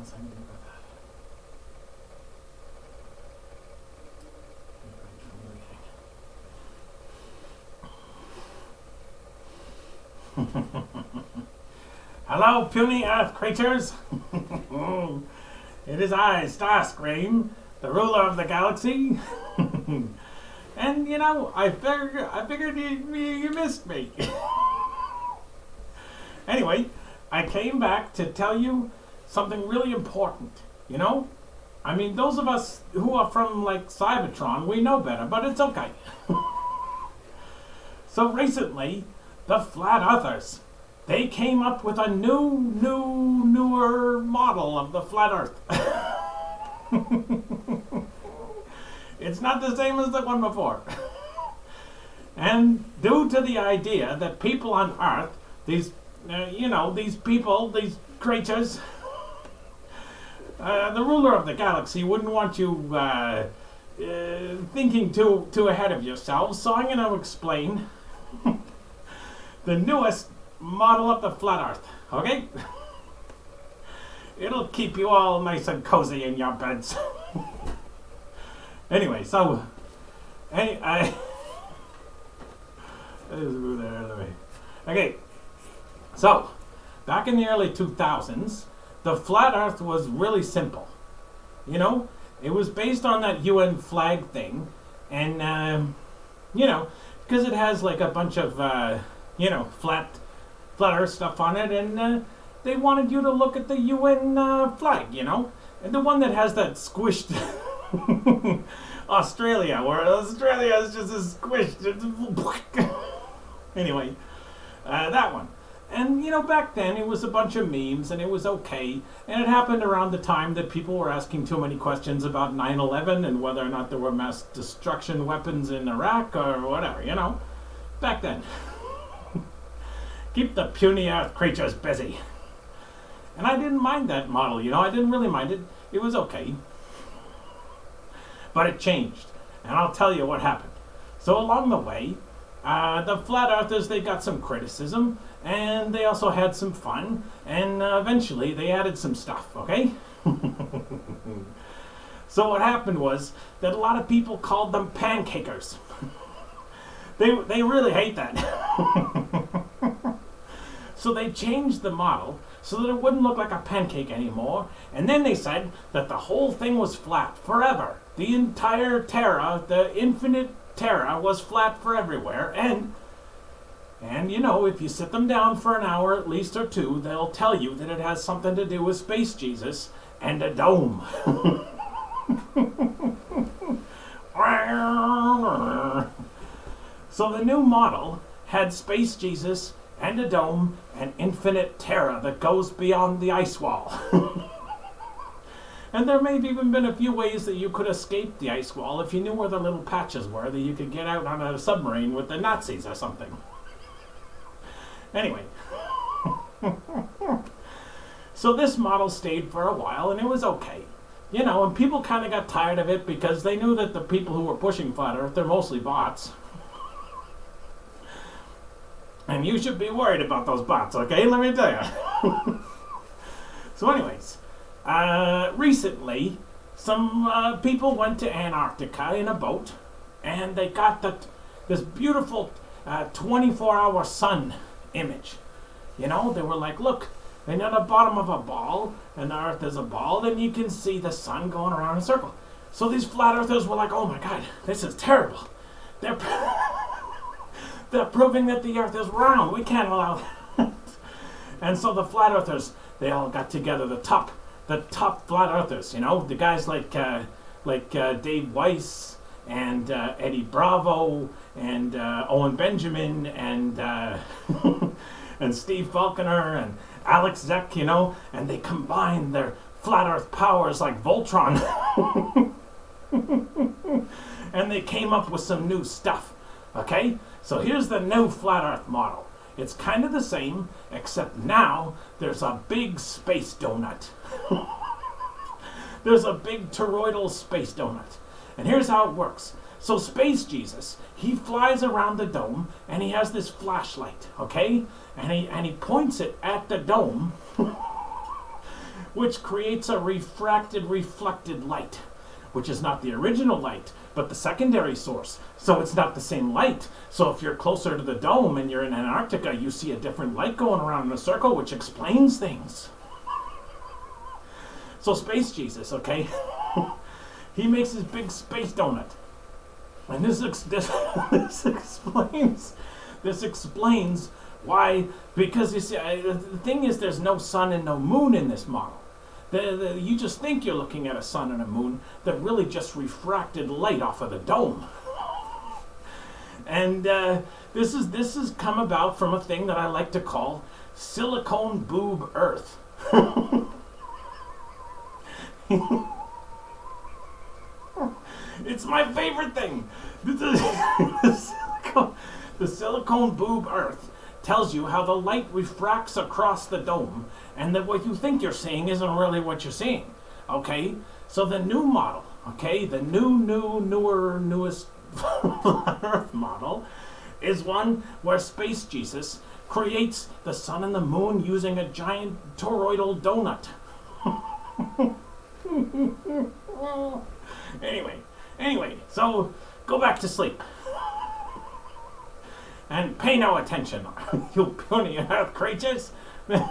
else I can do with that? Hello, puny earth creatures. It is I, StarScream, the ruler of the galaxy. And you know, I figured you missed me. Anyway, I came back to tell you something really important. You know, I mean, those of us who are from like Cybertron, we know better, but it's okay. So recently, the Flat Earthers, they came up with a newer model of the Flat Earth. It's not the same as the one before. And due to the idea that people on Earth, these, these people, these creatures, the ruler of the galaxy wouldn't want you thinking too ahead of yourselves, so I'm going to explain the newest model of the Flat Earth, okay? It'll keep you all nice and cozy in your beds. Anyway, so, okay, so, back in the early 2000s, the Flat Earth was really simple. You know, it was based on that UN flag thing, and, because it has like a bunch of, flat Earth stuff on it, and they wanted you to look at the UN flag, and the one that has that squished Australia, where Australia is just a squished. Anyway, that one. And, back then it was a bunch of memes and it was okay. And it happened around the time that people were asking too many questions about 9/11 and whether or not there were mass destruction weapons in Iraq or whatever, Back then. Keep the puny earth creatures busy. And I didn't mind that model, I didn't really mind it. It was okay. But it changed, and I'll tell you what happened. So along the way, the Flat Earthers, they got some criticism, and they also had some fun, and eventually they added some stuff, okay? So what happened was that a lot of people called them pancakers. They really hate that. So they changed the model so that it wouldn't look like a pancake anymore, and then they said that the whole thing was flat forever. The entire Terra, the infinite Terra, was flat for everywhere, and if you sit them down for an hour at least or two, they'll tell you that it has something to do with Space Jesus and a dome. So the new model had Space Jesus and a dome and infinite Terra that goes beyond the ice wall. And there may have even been a few ways that you could escape the ice wall if you knew where the little patches were, that you could get out on a submarine with the Nazis or something. Anyway. So this model stayed for a while, and it was okay. And people kind of got tired of it because they knew that the people who were pushing Flat Earth, they're mostly bots. And you should be worried about those bots, okay? Let me tell you. So anyways, recently, some people went to Antarctica in a boat, and they got this beautiful 24-hour sun image. They were like, look, and at the bottom of a ball, and the Earth is a ball, then you can see the sun going around in a circle. So these Flat Earthers were like, oh my God, this is terrible. They're proving that the Earth is round. We can't allow that. And so the Flat Earthers, they all got together, the top Flat Earthers, the guys like Dave Weiss and Eddie Bravo and Owen Benjamin and and Steve Falconer and Alex Zek, and they combined their Flat Earth powers like Voltron. And they came up with some new stuff, okay? So here's the new Flat Earth model. It's kind of the same, except now there's a big space donut. There's a big toroidal space donut. And here's how it works. So Space Jesus, he flies around the dome, and he has this flashlight, okay? And he points it at the dome which creates a reflected light, which is not the original light, but the secondary source. So it's not the same light. So if you're closer to the dome and you're in Antarctica, you see a different light going around in a circle, which explains things. So Space Jesus, okay? He makes his big space donut. And this explains why, because you see, the thing is, there's no sun and no moon in this model. You just think you're looking at a sun and a moon that really just refracted light off of the dome. And this has come about from a thing that I like to call silicone boob Earth. It's my favorite thing. The silicone boob Earth tells you how the light refracts across the dome, and that what you think you're seeing isn't really what you're seeing. Okay? So the new model, okay, the newest Earth model is one where Space Jesus creates the sun and the moon using a giant toroidal donut. Anyway, so go back to sleep. And pay no attention, you puny Earth creatures. And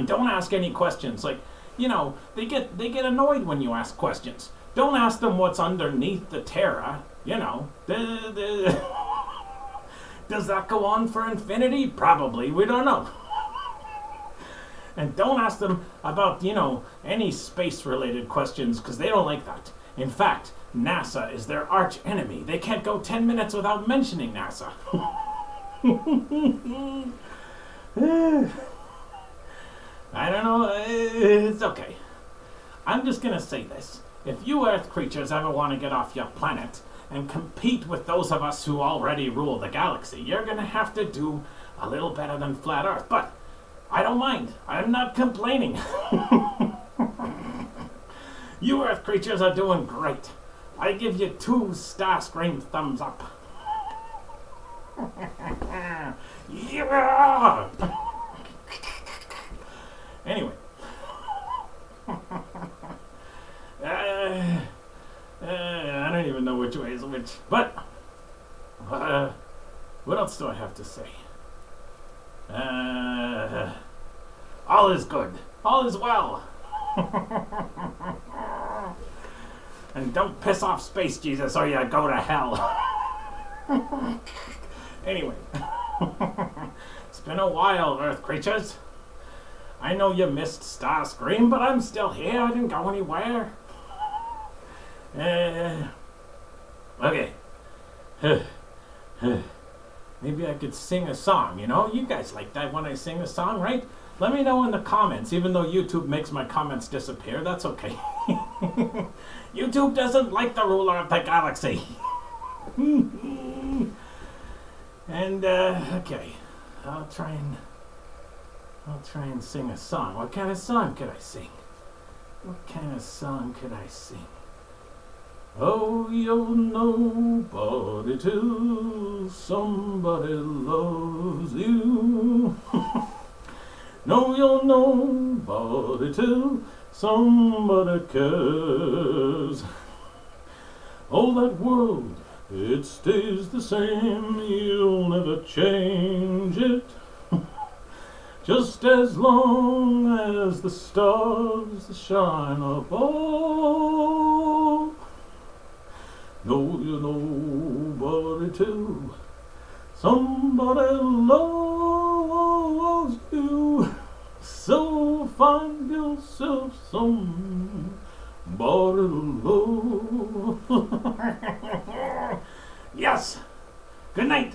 don't ask any questions. Like, you know, they get annoyed when you ask questions. Don't ask them what's underneath the Terra. You know, does that go on for infinity? Probably. We don't know. And don't ask them about, you know, any space-related questions, because they don't like that. In fact, NASA is their arch enemy. They can't go 10 minutes without mentioning NASA. I don't know. It's okay. I'm just going to say this. If you Earth creatures ever want to get off your planet and compete with those of us who already rule the galaxy, you're going to have to do a little better than Flat Earth. But I don't mind. I'm not complaining. You Earth creatures are doing great. I give you 2 StarScream thumbs up. Yeah! Anyway. I don't even know which way is which. But, what else do I have to say? All is good. All is well. And don't piss off Space Jesus or you go to hell. Anyway. It's been a while, Earth creatures. I know you missed StarScream, but I'm still here. I didn't go anywhere. Okay. Maybe I could sing a song, you know? You guys like that when I sing a song, right? Let me know in the comments, even though YouTube makes my comments disappear. That's okay. YouTube doesn't like the ruler of the galaxy. And, okay. I'll try and sing a song. What kind of song could I sing? Oh, you're nobody till somebody loves you. No, you're nobody till somebody cares. Oh, that world, it stays the same. You'll never change it. Just as long as the stars shine above. No, you're nobody till somebody loves you. So find yourself somebody to love. Yes. Good night.